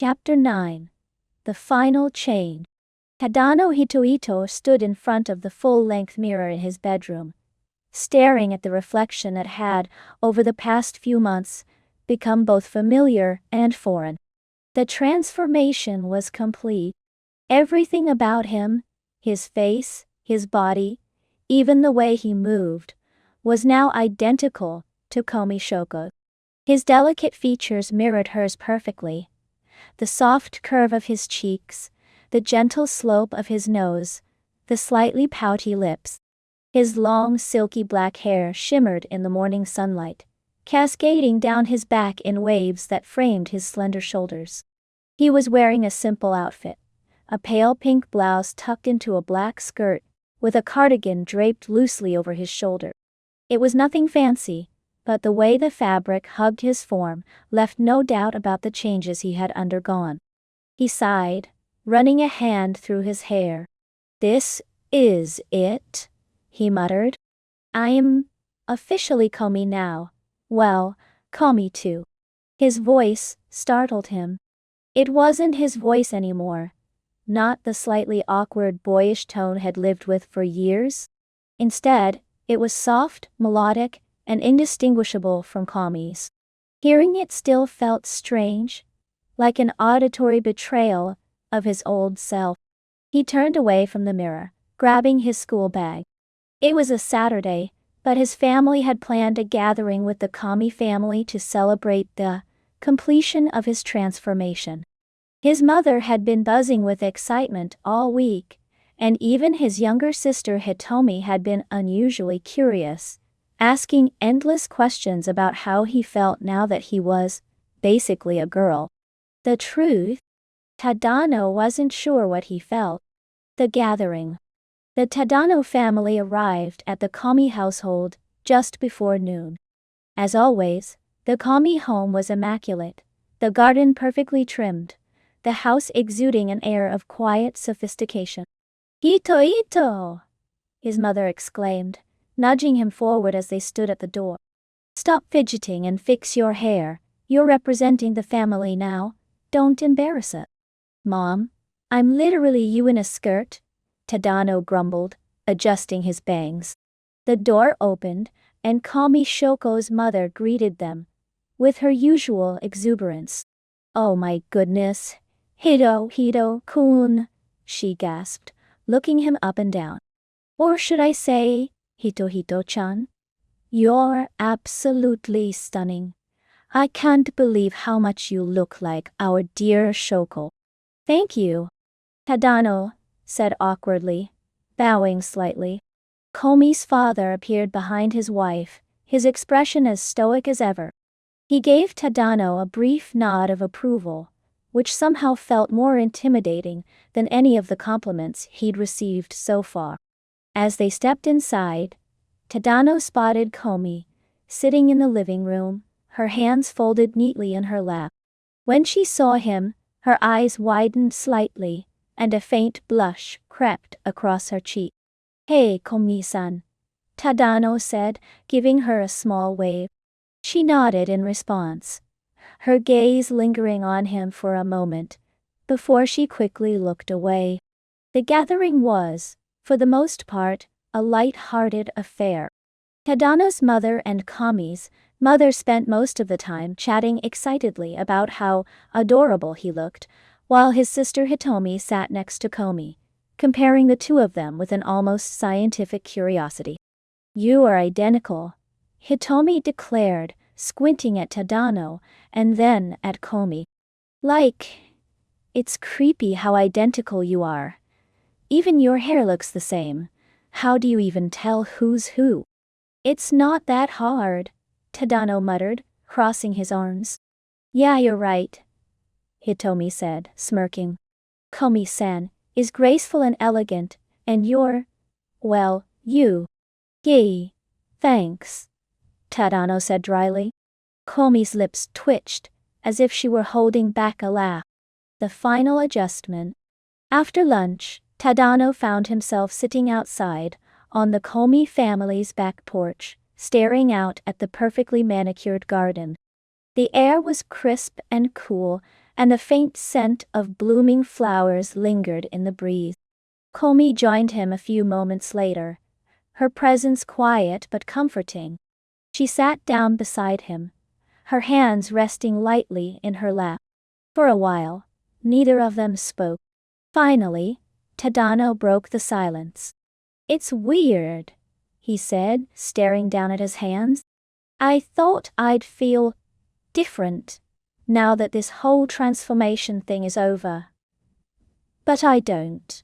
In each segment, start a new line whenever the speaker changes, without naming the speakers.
Chapter 9. The Final Change. Tadano Hitohito stood in front of the full-length mirror in his bedroom, staring at the reflection that had, over the past few months, become both familiar and foreign. The transformation was complete. Everything about him, his face, his body, even the way he moved, was now identical to Komi Shouko. His delicate features mirrored hers perfectly. The soft curve of his cheeks, the gentle slope of his nose, the slightly pouty lips. His long silky black hair shimmered in the morning sunlight, cascading down his back in waves that framed his slender shoulders. He was wearing a simple outfit, a pale pink blouse tucked into a black skirt, with a cardigan draped loosely over his shoulder. It was nothing fancy, but the way the fabric hugged his form left no doubt about the changes he had undergone. He sighed, running a hand through his hair. "This is it," he muttered. "I am officially Komi now. Well, Komi too." His voice startled him. It wasn't his voice anymore. Not the slightly awkward boyish tone had lived with for years. Instead, it was soft, melodic, and indistinguishable from Komi's. Hearing it still felt strange, like an auditory betrayal of his old self. He turned away from the mirror, grabbing his school bag. It was a Saturday, but his family had planned a gathering with the Komi family to celebrate the completion of his transformation. His mother had been buzzing with excitement all week, and even his younger sister Hitomi had been unusually curious, asking endless questions about how he felt now that he was, basically, a girl. The truth? Tadano wasn't sure what he felt. The gathering. The Tadano family arrived at the Komi household just before noon. As always, the Komi home was immaculate, the garden perfectly trimmed, the house exuding an air of quiet sophistication. "Hitohito!" his mother exclaimed, nudging him forward as they stood at the door. "Stop fidgeting and fix your hair. You're representing the family now. Don't embarrass it." "Mom, I'm literally you in a skirt," Tadano grumbled, adjusting his bangs. The door opened, and Komi Shoko's mother greeted them, with her usual exuberance. "Oh my goodness, Hito-kun," she gasped, looking him up and down. "Or should I say, Hitohito-chan? You're absolutely stunning. I can't believe how much you look like our dear Shouko." "Thank you," Tadano said awkwardly, bowing slightly. Komi's father appeared behind his wife, his expression as stoic as ever. He gave Tadano a brief nod of approval, which somehow felt more intimidating than any of the compliments he'd received so far. As they stepped inside, Tadano spotted Komi, sitting in the living room, her hands folded neatly in her lap. When she saw him, her eyes widened slightly, and a faint blush crept across her cheek. "Hey, Komi-san," Tadano said, giving her a small wave. She nodded in response, her gaze lingering on him for a moment, before she quickly looked away. The gathering was, for the most part, a light-hearted affair. Tadano's mother and Komi's mother spent most of the time chatting excitedly about how adorable he looked, while his sister Hitomi sat next to Komi, comparing the two of them with an almost scientific curiosity. "You are identical," Hitomi declared, squinting at Tadano and then at Komi. "It's creepy how identical you are. Even your hair looks the same. How do you even tell who's who?" "It's not that hard," Tadano muttered, crossing his arms. "Yeah, you're right," Hitomi said, smirking. "Komi-san is graceful and elegant, and you're, well, you." "Yay, thanks," Tadano said dryly. Komi's lips twitched, as if she were holding back a laugh. The final adjustment. After lunch, Tadano found himself sitting outside, on the Komi family's back porch, staring out at the perfectly manicured garden. The air was crisp and cool, and the faint scent of blooming flowers lingered in the breeze. Komi joined him a few moments later, her presence quiet but comforting. She sat down beside him, her hands resting lightly in her lap. For a while, neither of them spoke. Finally, Tadano broke the silence. "It's weird," he said, staring down at his hands. "I thought I'd feel different now that this whole transformation thing is over. But I don't.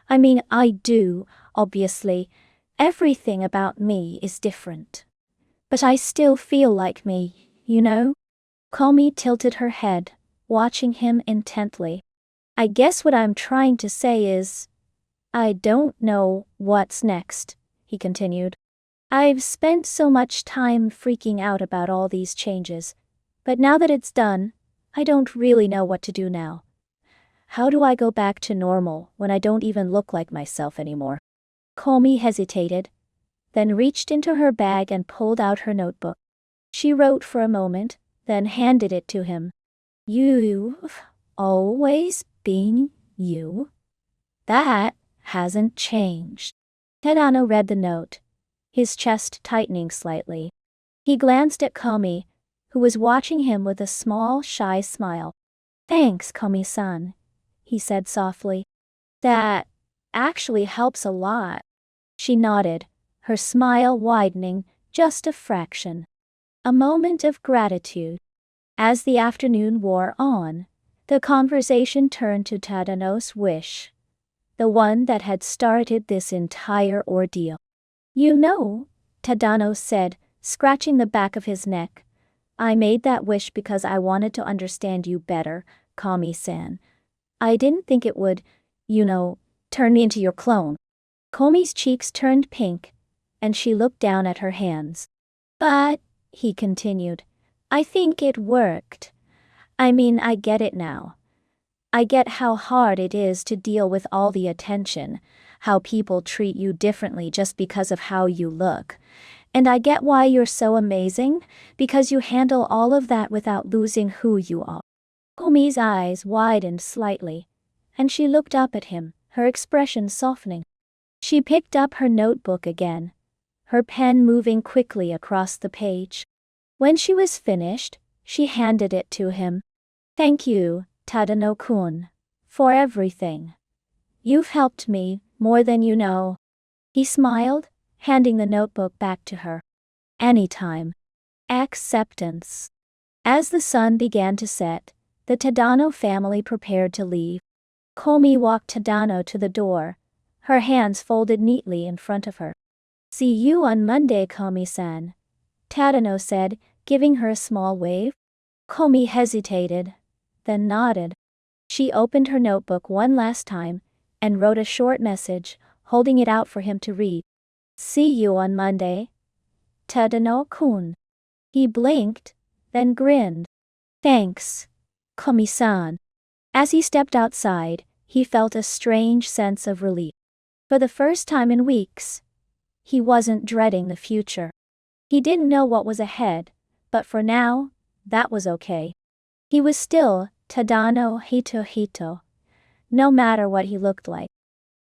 I mean, I do, obviously. Everything about me is different. But I still feel like me, you know?" Komi tilted her head, watching him intently. "I guess what I'm trying to say is, I don't know what's next," he continued. "I've spent so much time freaking out about all these changes, but now that it's done, I don't really know what to do now. How do I go back to normal when I don't even look like myself anymore?" Komi hesitated, then reached into her bag and pulled out her notebook. She wrote for a moment, then handed it to him. "You've always been you. That hasn't changed." Tadano read the note, his chest tightening slightly. He glanced at Komi, who was watching him with a small, shy smile. "Thanks, Komi-san," he said softly. "That actually helps a lot." She nodded, her smile widening just a fraction. A moment of gratitude. As the afternoon wore on, the conversation turned to Tadano's wish, the one that had started this entire ordeal. "You know," Tadano said, scratching the back of his neck, "I made that wish because I wanted to understand you better, Komi-san. I didn't think it would, turn me into your clone." Komi's cheeks turned pink, and she looked down at her hands. "But," he continued, "I think it worked. I mean, I get it now. I get how hard it is to deal with all the attention, how people treat you differently just because of how you look. And I get why you're so amazing, because you handle all of that without losing who you are." Komi's eyes widened slightly, and she looked up at him, her expression softening. She picked up her notebook again, her pen moving quickly across the page. When she was finished, she handed it to him. "Thank you, Tadano-kun, for everything. You've helped me more than you know." He smiled, handing the notebook back to her. "Anytime." Acceptance. As the sun began to set, the Tadano family prepared to leave. Komi walked Tadano to the door, her hands folded neatly in front of her. "See you on Monday, Komi-san," Tadano said, giving her a small wave. Komi hesitated, then nodded. She opened her notebook one last time and wrote a short message, holding it out for him to read. "See you on Monday, Tadano-kun." He blinked, then grinned. "Thanks, Komi-san." As he stepped outside, he felt a strange sense of relief. For the first time in weeks, he wasn't dreading the future. He didn't know what was ahead, but for now, that was okay. He was still Tadano Hitohito, no matter what he looked like.